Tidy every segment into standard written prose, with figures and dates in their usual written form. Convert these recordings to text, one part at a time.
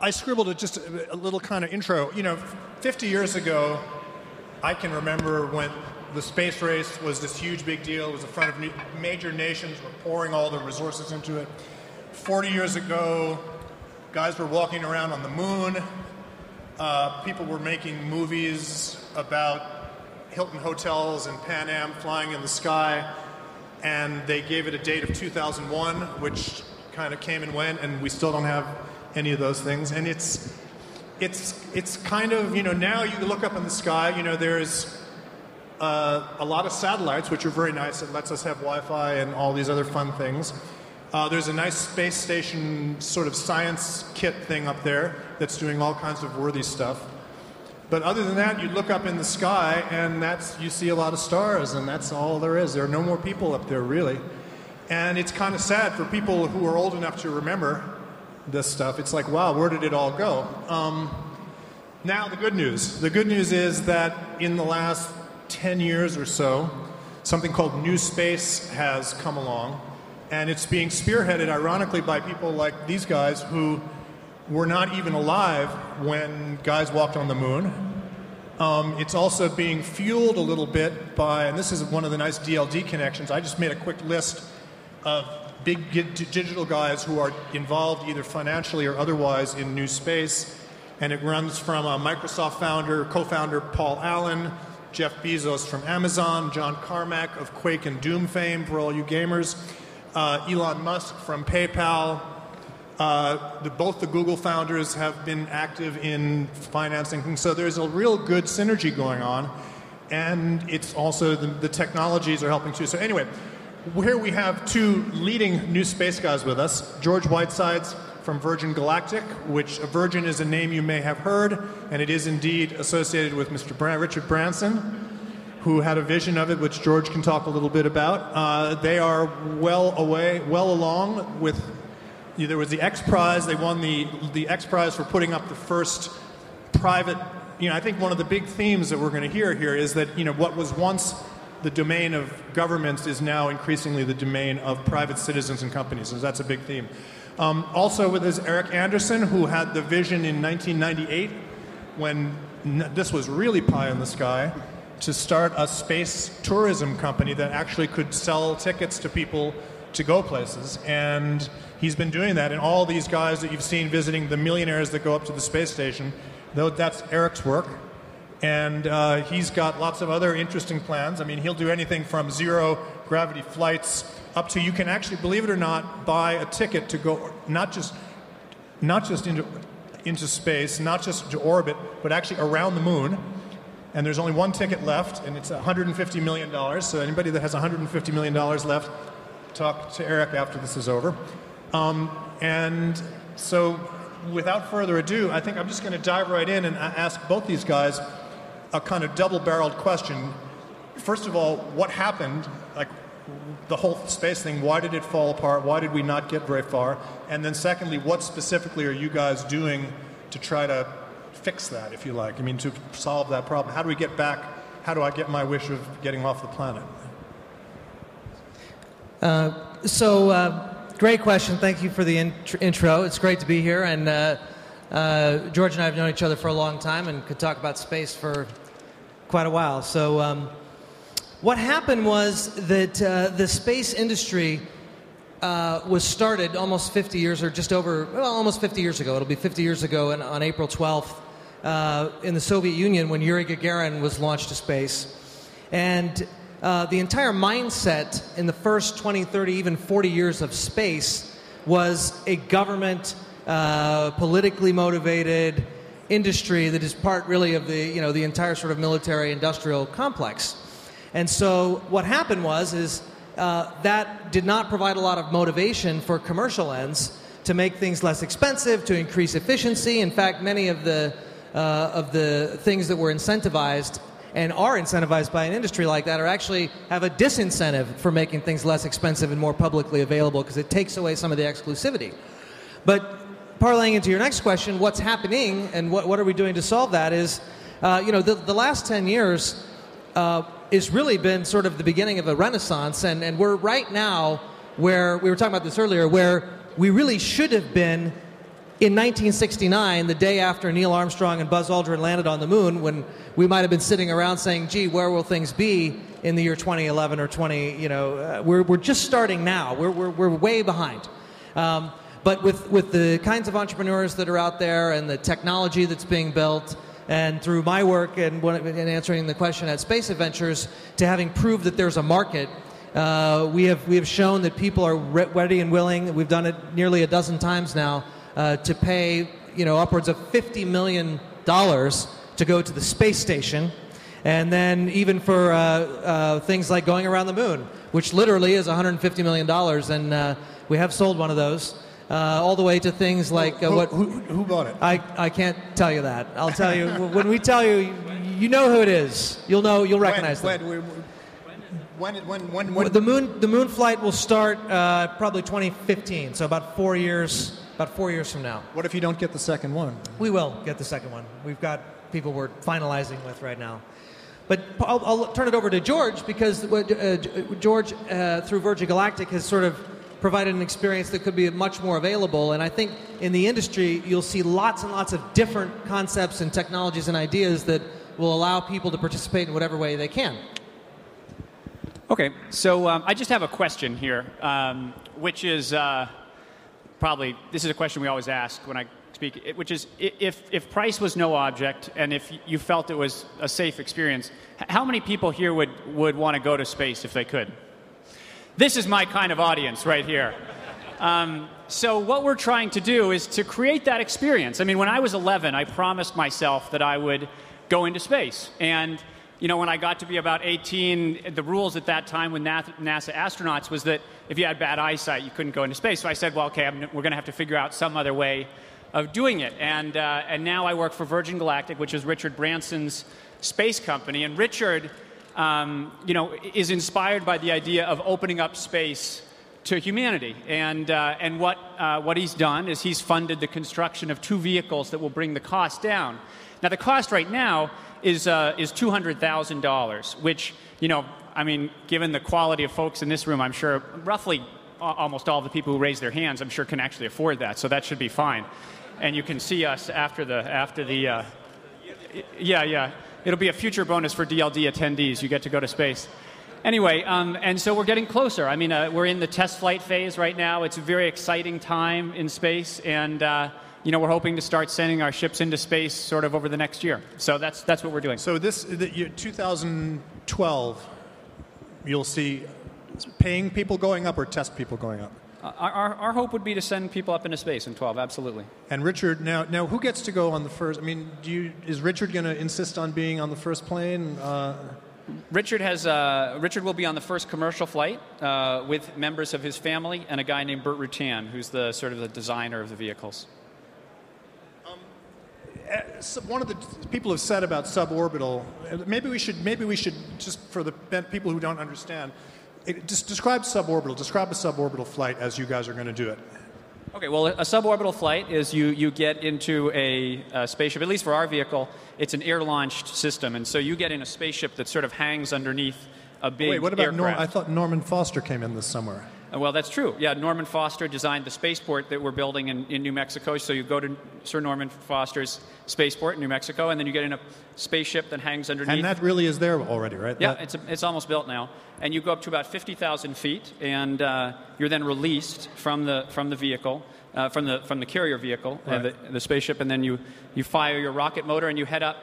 I scribbled just a little kind of intro. 50 years ago, I can remember when the space race was this huge big deal. It was in front of major nations were pouring all their resources into it. 40 years ago, guys were walking around on the moon. People were making movies about Hilton hotels and Pan Am flying in the sky, and they gave it a date of 2001, which kind of came and went, and we still don't have any of those things. And it's kind of, now you look up in the sky, there's a lot of satellites, which are very nice. It lets us have Wi-Fi and all these other fun things. There's a nice space station sort of science kit thing up there that's doing all kinds of worthy stuff. But other than that, you look up in the sky, and you see a lot of stars, and that's all there is. There are no more people up there, really. And it's kind of sad for people who are old enough to remember this stuff. It's like, wow, where did it all go? Now, the good news. The good news is that in the last 10 years or so, something called New Space has come along, and it's being spearheaded, ironically, by people like these guys who were not even alive when guys walked on the moon. It's also being fueled a little bit by, and this is one of the nice DLD connections, I just made a quick list of big digital guys who are involved either financially or otherwise in New Space, and it runs from a Microsoft co-founder Paul Allen, Jeff Bezos from Amazon, John Carmack of Quake and Doom fame for all you gamers, Elon Musk from PayPal. Both the Google founders have been active in financing, so there's a real good synergy going on, and it's also the technologies are helping too. So anyway, here we have two leading New Space guys with us, George Whitesides from Virgin Galactic, which Virgin is a name you may have heard, and it is indeed associated with Mr. Richard Branson, who had a vision of it, which George can talk a little bit about. They are well along with. There was the X Prize. They won the X Prize for putting up the first private. I think one of the big themes that we're going to hear here is that what was once the domain of governments is now increasingly the domain of private citizens and companies. So that's a big theme. Also with us, Eric Anderson, who had the vision in 1998, when this was really pie in the sky, to start a space tourism company that actually could sell tickets to people to go places. And he's been doing that. And all these guys that you've seen visiting, the millionaires that go up to the space station, that's Eric's work. And he's got lots of other interesting plans. I mean, he'll do anything from zero gravity flights up to, you can actually, believe it or not, buy a ticket to go not just into space, not just to orbit, but actually around the moon. And there's only one ticket left, and it's $150 million. So anybody that has $150 million left, talk to Eric after this is over. And so without further ado, I think I'm just going to dive right in and ask both these guys a kind of double-barreled question. First of all, what happened? Like the whole space thing, why did it fall apart? Why did we not get very far? And then secondly, what specifically are you guys doing to try to fix that, if you like? I mean, to solve that problem. How do we get back? How do I get my wish of getting off the planet? Great question. Thank you for the intro. It's great to be here. And George and I have known each other for a long time and could talk about space for quite a while. So what happened was that the space industry was started almost 50 years, or just over, almost 50 years ago. It'll be 50 years ago on April 12th in the Soviet Union when Yuri Gagarin was launched to space. And the entire mindset in the first 20, 30, even 40 years of space was a government, politically motivated industry that is part really of the entire sort of military-industrial complex. And so what happened was that did not provide a lot of motivation for commercial ends to make things less expensive, to increase efficiency. In fact, many of the things that were incentivized and are incentivized by an industry like that actually have a disincentive for making things less expensive and more publicly available because it takes away some of the exclusivity. But parlaying into your next question, what's happening and what are we doing to solve that is, the last 10 years has really been sort of the beginning of a renaissance, and we're right now where, we were talking about this earlier, where we really should have been in 1969, the day after Neil Armstrong and Buzz Aldrin landed on the moon, when we might have been sitting around saying, gee, where will things be in the year 2011 or 20, we're just starting now. We're way behind. But with the kinds of entrepreneurs that are out there and the technology that's being built, and through my work and answering the question at Space Adventures, to having proved that there's a market, we have shown that people are ready and willing. We've done it nearly a dozen times now to pay upwards of $50 million to go to the space station, and then even for things like going around the moon, which literally is $150 million, and we have sold one of those. All the way to things like who bought it? I can't tell you that. I'll tell you when we tell you. You know who it is. You'll recognize them. When the moon flight will start probably 2015, so about 4 years. About 4 years from now. What if you don't get the second one? We will get the second one. We've got people we're finalizing with right now. But I'll turn it over to George, because George, through Virgin Galactic, has sort of provided an experience that could be much more available. And I think in the industry, you'll see lots and lots of different concepts and technologies and ideas that will allow people to participate in whatever way they can. Okay, so I just have a question here, which is probably, this is a question we always ask when I speak, which is, if price was no object and if you felt it was a safe experience, how many people here would want to go to space if they could? This is my kind of audience right here. So what we're trying to do is to create that experience. I mean, when I was 11, I promised myself that I would go into space. And, when I got to be about 18, the rules at that time with NASA astronauts was that if you had bad eyesight, you couldn't go into space. So I said, well, okay, we're going to have to figure out some other way of doing it. And now I work for Virgin Galactic, which is Richard Branson's space company. And Richard is inspired by the idea of opening up space to humanity. And what he's done is he's funded the construction of 2 vehicles that will bring the cost down. Now, the cost right now is $200,000, which, given the quality of folks in this room, I'm sure roughly almost all the people who raise their hands, I'm sure, can actually afford that. So that should be fine. And you can see us after the yeah. It'll be a future bonus for DLD attendees. You get to go to space. Anyway, and so we're getting closer. I mean, we're in the test flight phase right now. It's a very exciting time in space, and we're hoping to start sending our ships into space sort of over the next year. So that's what we're doing. So this year 2012, you'll see paying people going up or test people going up. Our hope would be to send people up into space in 12, absolutely. And Richard, now who gets to go on the first? I mean, is Richard going to insist on being on the first plane? Richard will be on the first commercial flight with members of his family and a guy named Burt Rutan, who's the sort of the designer of the vehicles. One of the people have said about suborbital. Maybe we should just for the people who don't understand. Just describe suborbital. Describe a suborbital flight as you guys are going to do it. Okay, well, a suborbital flight is you get into a spaceship. At least for our vehicle, it's an air-launched system, and so you get in a spaceship that sort of hangs underneath a big Wait, what about aircraft. I thought Norman Foster came in this somewhere. Well, that's true. Yeah, Norman Foster designed the spaceport that we're building in New Mexico. So you go to Sir Norman Foster's spaceport in New Mexico, and then you get in a spaceship that hangs underneath. And that really is there already, right? Yeah, it's almost built now. And you go up to about 50,000 feet, and you're then released from the vehicle, from the carrier vehicle, right. The spaceship, and then you fire your rocket motor, and you head up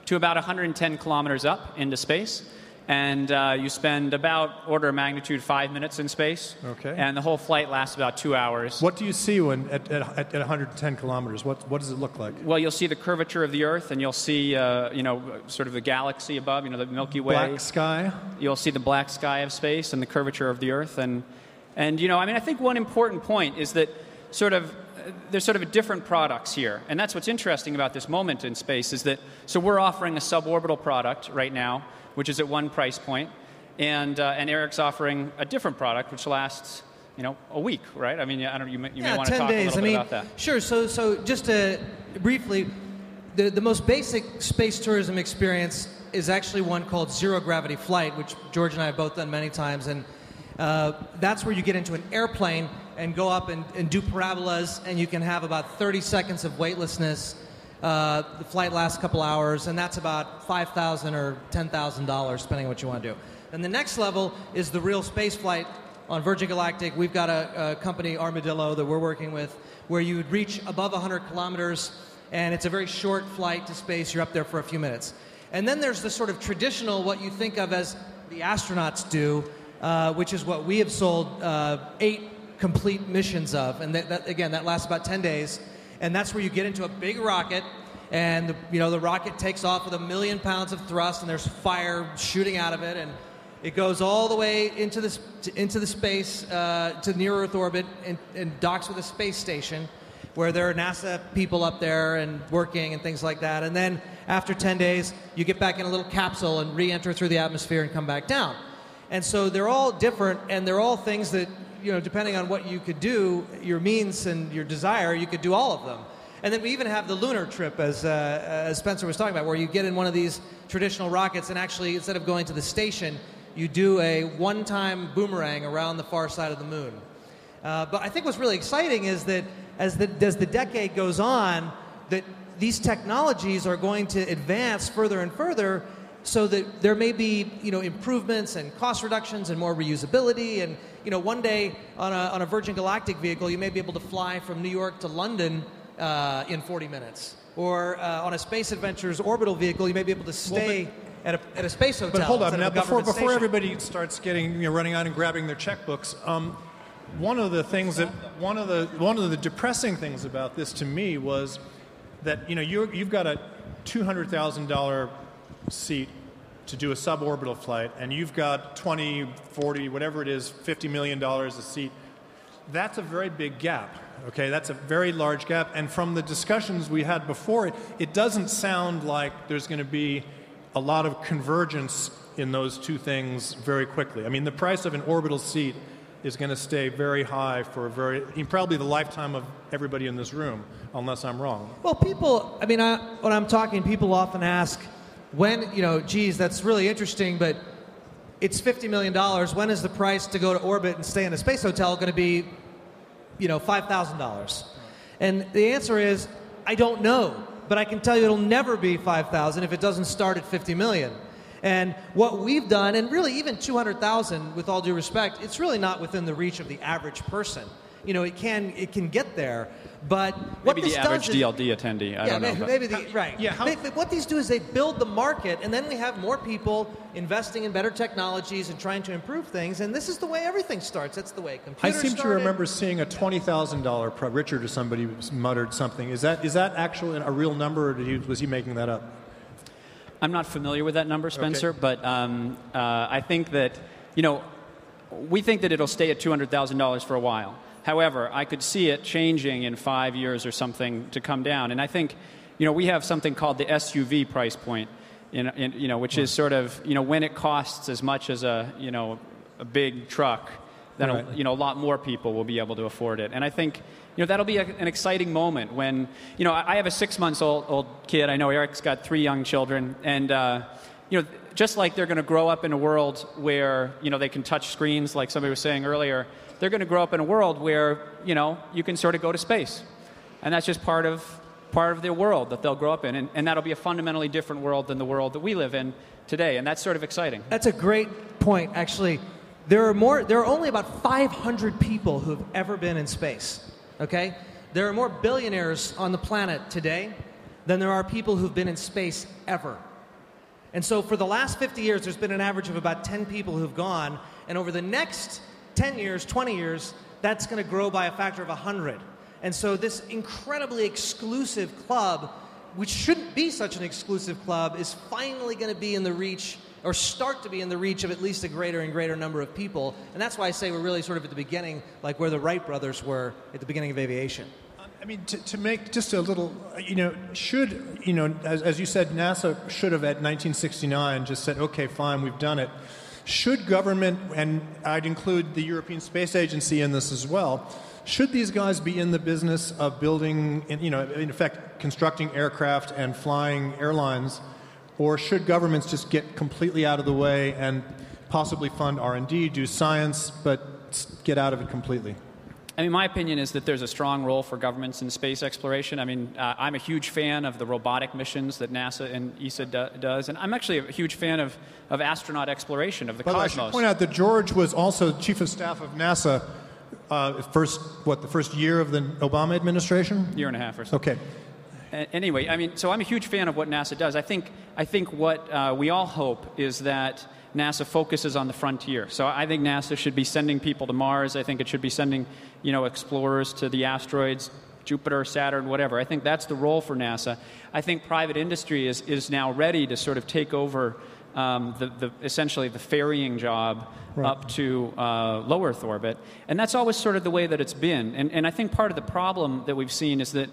to about 110 kilometers up into space. And you spend about order of magnitude 5 minutes in space. Okay. And the whole flight lasts about 2 hours. What do you see when at 110 kilometers? What does it look like? Well, you'll see the curvature of the Earth, and you'll see sort of the galaxy above, the Milky Way. Black sky. You'll see the black sky of space and the curvature of the Earth, and I think one important point is that there's sort of different products here, and that's what's interesting about this moment in space is that we're offering a suborbital product right now, which is at one price point, and Eric's offering a different product which lasts, a week, right? I mean, I don't know, you may want to talk 10 days. a little bit about that. Sure. So just to briefly, the most basic space tourism experience is actually one called zero gravity flight, which George and I have both done many times, and that's where you get into an airplane and go up and do parabolas, and you can have about 30 seconds of weightlessness. The flight lasts a couple hours, and that's about $5,000 or $10,000, depending on what you want to do. And the next level is the real space flight on Virgin Galactic. We've got a company, Armadillo, that we're working with, where you would reach above 100 kilometers, and it's a very short flight to space. You're up there for a few minutes. And then there's the sort of traditional, what you think of as the astronauts do, which is what we have sold 8 complete missions of. And that lasts about 10 days. And that's where you get into a big rocket, and the rocket takes off with 1 million pounds of thrust, and there's fire shooting out of it, and it goes all the way into the space to near Earth orbit and docks with a space station, where there are NASA people up there and working and things like that. And then after 10 days, you get back in a little capsule and re-enter through the atmosphere and come back down. And so they're all different, and they're all things that, depending on what you could do, your means and your desire, you could do all of them. And then we even have the lunar trip, as Spencer was talking about, where you get in one of these traditional rockets, and actually, instead of going to the station, you do a one-time boomerang around the far side of the moon. But I think what's really exciting is that as the decade goes on, that these technologies are going to advance further and further, so that there may be improvements and cost reductions and more reusability. And one day on a Virgin Galactic vehicle, you may be able to fly from New York to London in 40 minutes. Or on a Space Adventures orbital vehicle, you may be able to stay at a space hotel. But hold on, now before station. everybody starts getting running out and grabbing their checkbooks, one of the depressing things about this to me was that you've got a $200,000 seat to do a suborbital flight, and you've got 20, 40, whatever it is, $50 million a seat. That's a very big gap. Okay, that's a very large gap. And from the discussions we had before, it doesn't sound like there's going to be a lot of convergence in those two things very quickly. I mean, the price of an orbital seat is going to stay very high for probably the lifetime of everybody in this room, unless I'm wrong. Well, people, when I'm talking, people often ask, when, geez, that's really interesting, but it's $50 million. When is the price to go to orbit and stay in a space hotel going to be, $5,000? And the answer is, I don't know. But I can tell you it'll never be $5,000 if it doesn't start at $50 million. And what we've done, and really even $200,000, with all due respect, it's really not within the reach of the average person. It can get there, but what maybe this the average does DLD attendee. I don't know. Maybe right. Yeah. What these do is they build the market, and then we have more people investing in better technologies and trying to improve things. And this is the way everything starts. That's the way computers I seem started. to remember seeing a $20,000. Richard or somebody muttered something. Is that actually a real number, or was he making that up? I'm not familiar with that number, Spencer, okay. But I think that we think that it'll stay at $200,000 for a while. However, I could see it changing in 5 years or something to come down. And I think, we have something called the SUV price point, which is sort of, when it costs as much as a big truck, then right. a lot more people will be able to afford it. And I think, that'll be an exciting moment when, I have a 6-month-old kid. I know Eric's got 3 young children, and just like they're going to grow up in a world where they can touch screens, like somebody was saying earlier. They're going to grow up in a world where, you can sort of go to space. And that's just part of their world that they'll grow up in. And that'll be a fundamentally different world than the world that we live in today. And that's sort of exciting. That's a great point, actually. There are only about 500 people who have ever been in space, okay? There are more billionaires on the planet today than there are people who've been in space ever. And so for the last 50 years, there's been an average of about 10 people who've gone. And over the next 10 years, 20 years, that's going to grow by a factor of 100. And so this incredibly exclusive club, which shouldn't be such an exclusive club, is finally going to be in the reach, or start to be in the reach of at least a greater and greater number of people. And that's why I say we're really sort of at the beginning, like where the Wright brothers were at the beginning of aviation. I mean, to make just a little, as you said, NASA should have at 1969 just said, okay, fine, we've done it. Should government, and I'd include the European Space Agency in this as well, should these guys be in the business of building, in effect, constructing aircraft and flying airlines, or should governments just get completely out of the way and possibly fund R&D, do science, but get out of it completely? I mean, my opinion is that there's a strong role for governments in space exploration. I mean, I'm a huge fan of the robotic missions that NASA and ESA does, and I'm actually a huge fan of astronaut exploration, of the cosmos. I should point out that George was also Chief of Staff of NASA the first year of the Obama administration? Year and a half or so. Okay. Anyway, I mean, so I'm a huge fan of what NASA does. I think what we all hope is that NASA focuses on the frontier. So I think NASA should be sending people to Mars. I think it should be sending, explorers to the asteroids, Jupiter, Saturn, whatever. I think that's the role for NASA. I think private industry is now ready to sort of take over essentially the ferrying job up to low Earth orbit. And that's always sort of the way that it's been. And I think part of the problem that we've seen is that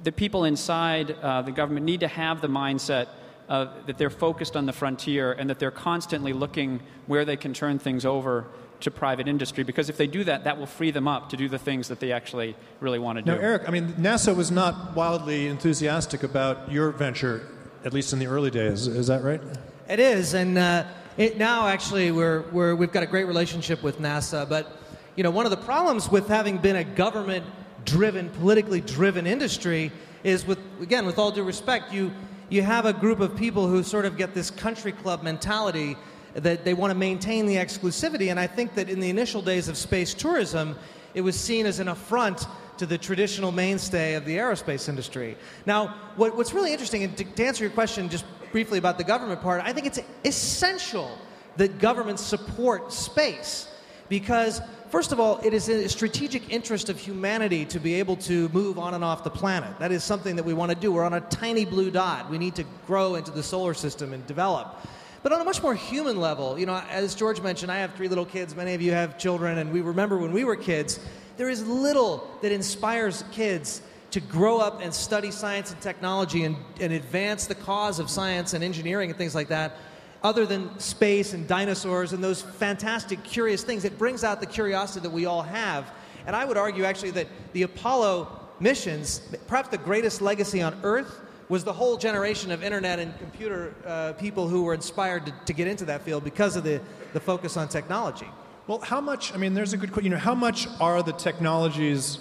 the people inside the government need to have the mindset that they're focused on the frontier and that they're constantly looking where they can turn things over to private industry, because if they do that, that will free them up to do the things that they actually really want to do. Now, Eric, I mean, NASA was not wildly enthusiastic about your venture, at least in the early days. Is that right? It is, and now actually we've got a great relationship with NASA. But one of the problems with having been a government-driven, politically driven industry is with all due respect, you have a group of people who sort of get this country club mentality that they want to maintain the exclusivity. And I think that in the initial days of space tourism, it was seen as an affront to the traditional mainstay of the aerospace industry. Now, what's really interesting, and to answer your question just briefly about the government part, I think it's essential that governments support space because, first of all, it is a strategic interest of humanity to be able to move on and off the planet. That is something that we want to do. We're on a tiny blue dot. We need to grow into the solar system and develop. But on a much more human level, as George mentioned, I have 3 little kids. Many of you have children, and we remember when we were kids, there is little that inspires kids to grow up and study science and technology and advance the cause of science and engineering and things like that, other than space and dinosaurs and those fantastic, curious things. It brings out the curiosity that we all have. And I would argue, actually, that the Apollo missions, perhaps the greatest legacy on Earth, was the whole generation of internet and computer people who were inspired to get into that field because of the focus on technology. Well, how much, I mean, there's a good question, how much are the technologies,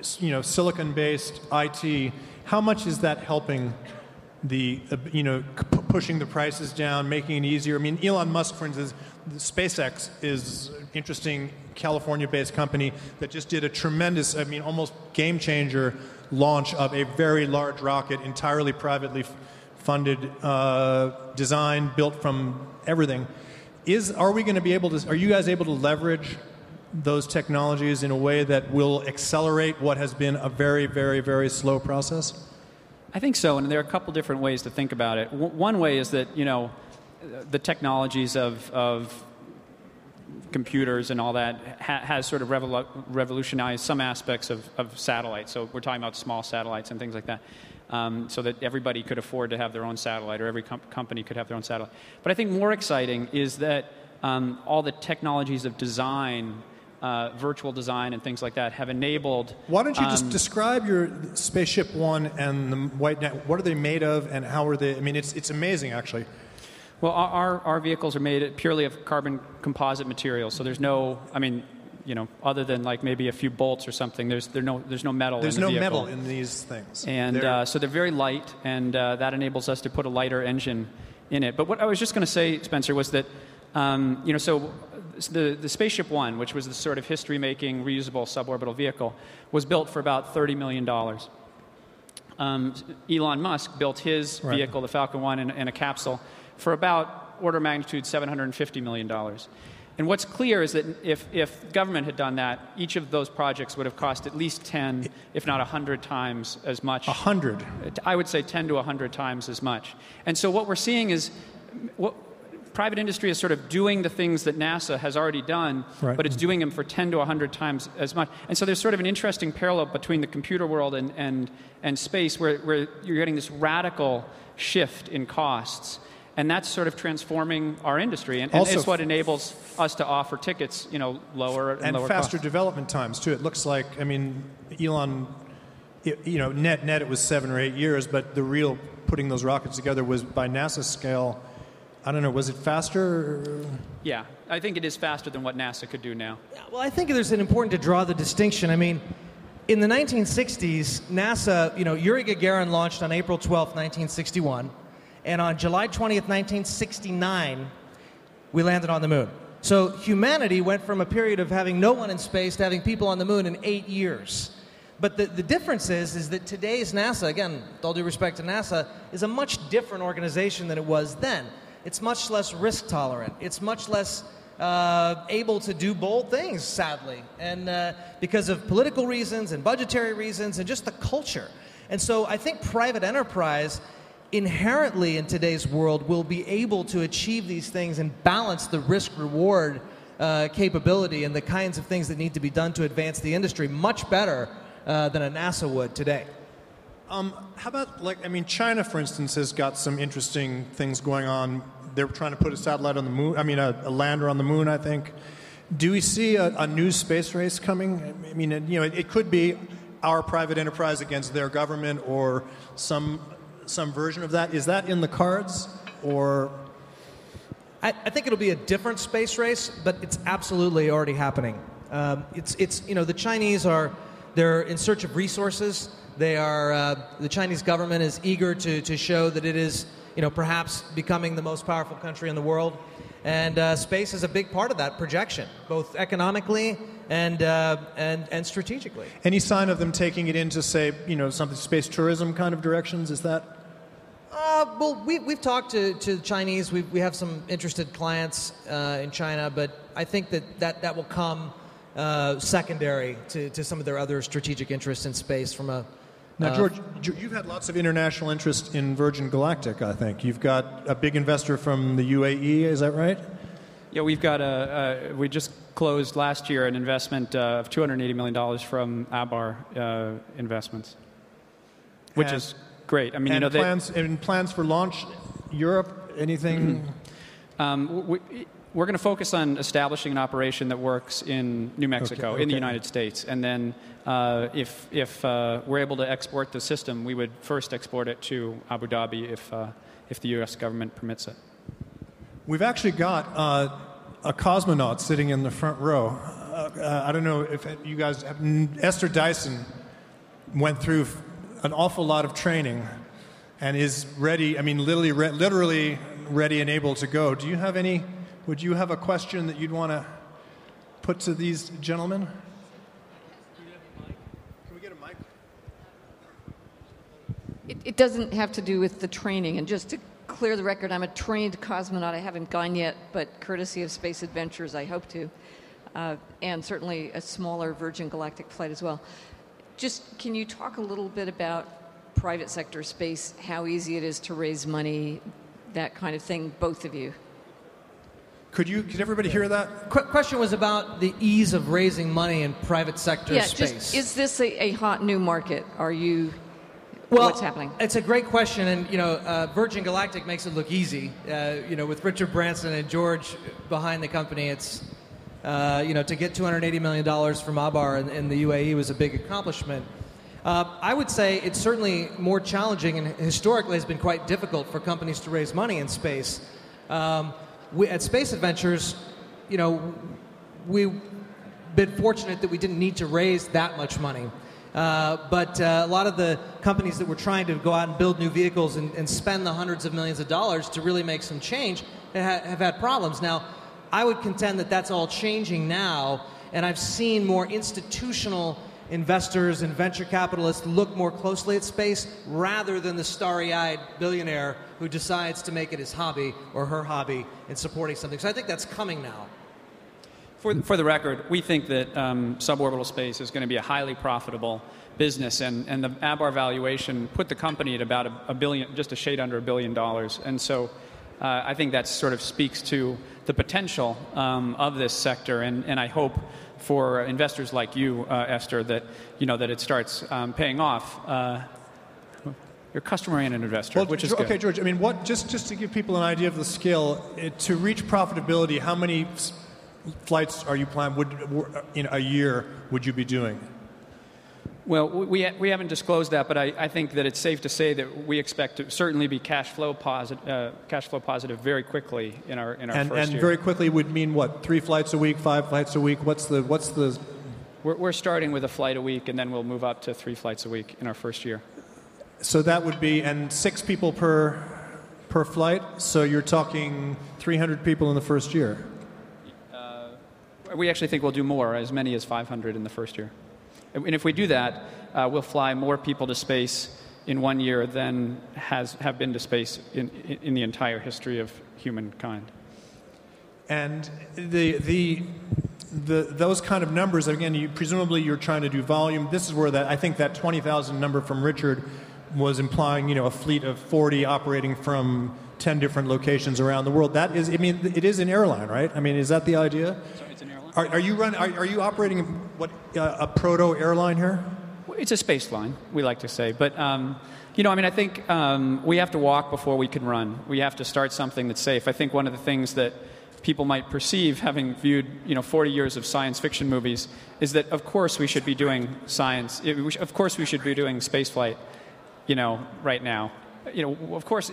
silicon-based IT, how much is that helping the, pushing the prices down, making it easier? I mean, Elon Musk, for instance, SpaceX is an interesting California-based company that just did a tremendous, almost game-changer launch of a very large rocket, entirely privately funded, design, built from everything. Are you guys able to leverage those technologies in a way that will accelerate what has been a very, very, very slow process? I think so, and there are a couple different ways to think about it. One way is that, the technologies of computers and all that has sort of revolutionized some aspects of satellites. So we're talking about small satellites and things like that, so that everybody could afford to have their own satellite, or every company could have their own satellite. But I think more exciting is that all the technologies of design, virtual design and things like that have enabled... Why don't you just describe your Spaceship One and the White Knight? What are they made of, and how are they... I mean, it's amazing, actually. Well, our vehicles are made purely of carbon composite materials, so there's no... other than like maybe a few bolts or something, there's no metal in the vehicle. There's no metal in these things. And so they're very light, and that enables us to put a lighter engine in it. But what I was just going to say, Spencer, was that, so the Spaceship One, which was the sort of history-making, reusable suborbital vehicle, was built for about $30 million. Elon Musk built his vehicle, the Falcon 1, in a capsule for about order of magnitude $750 million. And what's clear is that if government had done that, each of those projects would have cost at least 10, if not 100 times as much. 100? I would say 10 to 100 times as much. And so what we're seeing is private industry is sort of doing the things that NASA has already done, but it's doing them for 10 to 100 times as much. And so there's sort of an interesting parallel between the computer world and space where you're getting this radical shift in costs. And that's sort of transforming our industry, and it's what enables us to offer tickets, lower and lower faster cost. development times too. It looks like, Elon, net it was 7 or 8 years, but the real putting those rockets together was by NASA's scale I don't know, was it faster? Yeah, I think it is faster than what NASA could do now. Well, I think there's an important to draw the distinction. I mean, in the 1960s, NASA, Yuri Gagarin launched on April 12th, 1961, and on July 20th, 1969, we landed on the moon. So humanity went from a period of having no one in space to having people on the moon in 8 years. But the difference is that today's NASA, again, with all due respect to NASA, is a much different organization than it was then. It's much less risk tolerant. It's much less able to do bold things, sadly, and because of political reasons and budgetary reasons and just the culture. And so I think private enterprise inherently in today's world will be able to achieve these things and balance the risk-reward capability and the kinds of things that need to be done to advance the industry much better than a NASA would today. How about, China, for instance, has got some interesting things going on. They're trying to put a satellite on the moon, a lander on the moon, I think. Do we see a new space race coming? It could be our private enterprise against their government or some version of that. Is that in the cards, or? I think it'll be a different space race, but it's absolutely already happening. The Chinese they're in search of resources. The Chinese government is eager to show that it is, perhaps becoming the most powerful country in the world. And space is a big part of that projection, both economically and strategically. Any sign of them taking it into, say, something space tourism kind of directions? Is that? Well, we've talked to the Chinese. We have some interested clients in China, but I think that will come secondary to some of their other strategic interests in space from a. Now, George, you've had lots of international interest in Virgin Galactic, I think. You've got a big investor from the UAE, is that right? Yeah, we've got we just closed last year an investment of $280 million from Abar Investments, which is great. Plans for launch, Europe, anything? We're going to focus on establishing an operation that works in New Mexico, in the United States. And then if we're able to export the system, we would first export it to Abu Dhabi if the U.S. government permits it. We've actually got a cosmonaut sitting in the front row. I don't know if you guys have. Esther Dyson went through an awful lot of training and is ready, literally ready and able to go. Do you have any... Would you have a question that you'd want to put to these gentlemen? Can we get a mic? It doesn't have to do with the training. And just to clear the record, I'm a trained cosmonaut. I haven't gone yet, but courtesy of Space Adventures, I hope to. And certainly a smaller Virgin Galactic flight as well. Just can you talk a little bit about private sector space, how easy it is to raise money, that kind of thing, both of you? Could everybody hear that? Question was about the ease of raising money in private sector space. Just, is this a hot new market? What's happening? It's a great question, and Virgin Galactic makes it look easy. With Richard Branson and George behind the company, it's to get $280 million from Abar in the UAE was a big accomplishment. I would say it's certainly more challenging and historically has been quite difficult for companies to raise money in space. At Space Adventures, we've been fortunate that we didn't need to raise that much money. But a lot of the companies that were trying to go out and build new vehicles and spend the hundreds of millions of dollars to really make some change have had problems. Now, I would contend that that's all changing now, and I've seen more institutional investors and venture capitalists look more closely at space rather than the starry-eyed billionaire who decides to make it his hobby or her hobby in supporting something. So I think that's coming now. For the record, we think that suborbital space is going to be a highly profitable business, and the Abar valuation put the company at about $1 billion, just a shade under $1 billion. And so I think that sort of speaks to the potential of this sector, and I hope for investors like you, Esther, that that it starts paying off. You're a customer-oriented investor, which is good. Okay, George. Just to give people an idea of the scale, to reach profitability, how many flights are you planning? In a year would you be doing? Well, we haven't disclosed that, but I think that it's safe to say that we expect to certainly be cash flow positive very quickly in our first year. And very quickly would mean what? 3 flights a week, 5 flights a week? What's the? We're starting with a flight a week, and then we'll move up to 3 flights a week in our first year. So that would be 6 people per flight. So you're talking 300 people in the first year. We actually think we'll do more, as many as 500 in the first year. And if we do that, we'll fly more people to space in 1 year than have been to space in the entire history of humankind. And those kind of numbers, again, presumably you're trying to do volume. This is where I think that 20,000 number from Richard was implying, a fleet of 40 operating from 10 different locations around the world. That is, it is an airline, right? Is that the idea? So it's an airline. Are you operating a proto airline here? It's a space line, we like to say. But, I think we have to walk before we can run. We have to start something that's safe. I think one of the things that people might perceive, having viewed 40 years of science fiction movies, is that of course we should be doing science. Of course we should be doing spaceflight, right now. Of course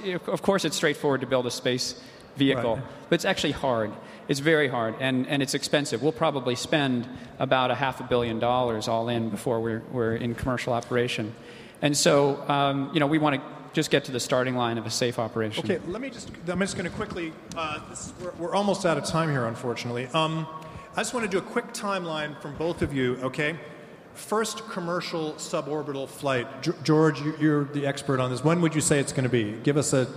it's straightforward to build a space vehicle, right. But it's actually hard. It's very hard, and it's expensive. We'll probably spend about $500 million all in before we're in commercial operation. And so, we want to just get to the starting line of a safe operation. Okay, I'm just going to quickly, we're almost out of time here, unfortunately. I just want to do a quick timeline from both of you, okay? First commercial suborbital flight. George, you're the expert on this. When would you say it's going to be? Give us a...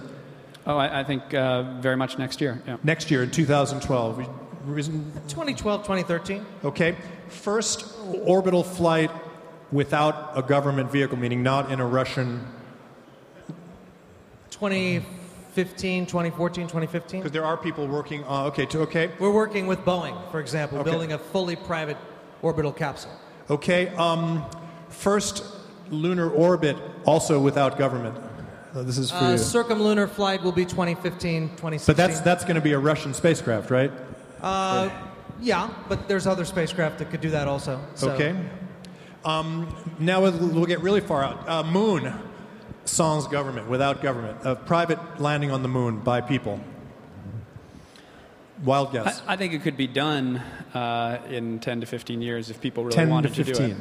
Oh, I think very much next year. Yeah. Next year, in 2012. 2012, 2013. Okay. First orbital flight without a government vehicle, meaning not in a Russian... 2015, 2014, 2015. Because there are people working on... Okay. We're working with Boeing, for example, Okay. building a fully private orbital capsule. Okay. First lunar orbit, also without government. This is for you. Circumlunar flight will be 2015, 2016. But that's going to be a Russian spacecraft, right? Yeah, but there's other spacecraft that could do that also. So. Okay. Now we'll get really far out. Moon, sans government, without government. A private landing on the moon by people. Wild guess. I think it could be done in 10 to 15 years if people really wanted to do it.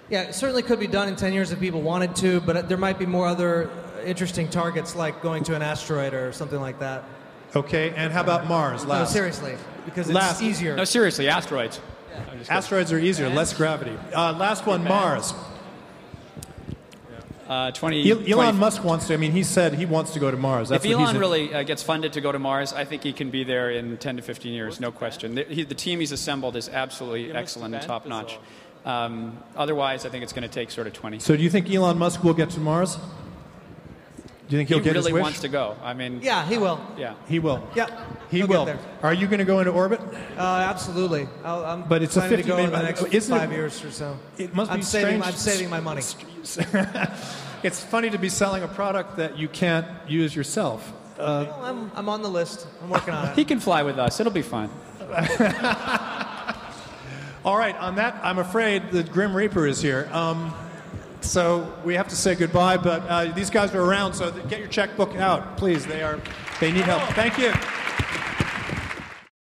Yeah, it certainly could be done in 10 years if people wanted to, but there might be more other interesting targets like going to an asteroid or something like that. Okay, and how about Mars? No, seriously, because it's easier. No, seriously, asteroids. Yeah. Asteroids are easier, less gravity. Last one, Mars. 20 Musk wants to. He said he wants to go to Mars. That's if Elon really gets funded to go to Mars, I think he can be there in 10 to 15 years, no question. The team he's assembled is absolutely excellent and top-notch. Otherwise, I think it's going to take sort of 20. So do you think Elon Musk will get to Mars? Do you think he'll get his wish? He really wants to go. Yeah, he will. Yeah. He will. Yeah. He will. Are you going to go into orbit? Absolutely. But it's planning a 50 to go in the next 5 years or so. It must be strange. I'm saving my money. It's funny to be selling a product that you can't use yourself. I'm on the list. I'm working on it. He can fly with us. It'll be fine. All right, on that, I'm afraid the Grim Reaper is here. So we have to say goodbye, but these guys are around, so get your checkbook out, please. They need help. Thank you.